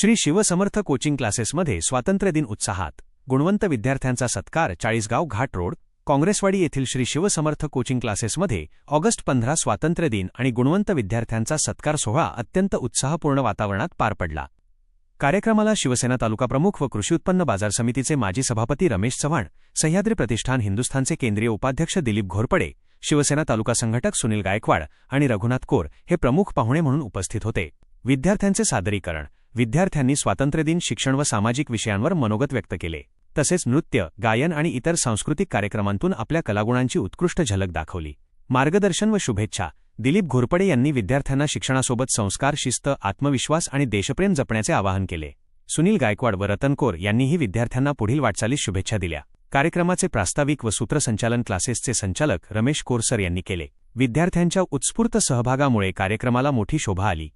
Shri Shivsamarth coaching क्लासेसमध्ये स्वातंत्र्यदिन उत्साहात. गुणवंत विद्यार्थ्यांचा सत्कार. चाळीसगाव घाट रोड, काँग्रेसवाडी येथील श्री शिवसमर्थ कोचिंग क्लासेसमध्ये ऑगस्ट 15 स्वातंत्र्यदिन आणि गुणवंत विद्यार्थ्यांचा सत्कार सोहळा अत्यंत उत्साहपूर्ण वातावरणात पार पडला. कार्यक्रमाला शिवसेना तालुका प्रमुख व कृषी उत्पन्न बाजार समितीचे माजी सभापती रमेश चव्हाण, सह्याद्री प्रतिष्ठान हिंदुस्थानचे केंद्रीय उपाध्यक्ष दिलीप घोरपडे, शिवसेना तालुका संघटक सुनील गायकवाड आणि रघुनाथ कोर हे प्रमुख पाहुणे म्हणून उपस्थित होते. विद्यार्थ्यांचे सादरीकरण. विद्यार्थ्यांनी स्वातंत्र्यदिन, शिक्षण व सामाजिक विषयांवर मनोगत व्यक्त केले. तसेच नृत्य, गायन आणि इतर सांस्कृतिक कार्यक्रमांतून आपल्या कलागुणांची उत्कृष्ट झलक दाखवली. मार्गदर्शन व शुभेच्छा. दिलीप घोरपडे यांनी विद्यार्थ्यांना शिक्षणासोबत संस्कार, शिस्त, आत्मविश्वास आणि देशप्रेम जपण्याचे आवाहन केले. सुनील गायकवाड व रतन कोर यांनीही विद्यार्थ्यांना पुढील वाटचालीस शुभेच्छा दिल्या. कार्यक्रमाचे प्रास्ताविक व सूत्रसंचालन क्लासेसचे संचालक रमेश कोरसर यांनी केले. विद्यार्थ्यांच्या उत्स्फूर्त सहभागामुळे कार्यक्रमाला मोठी शोभा आली.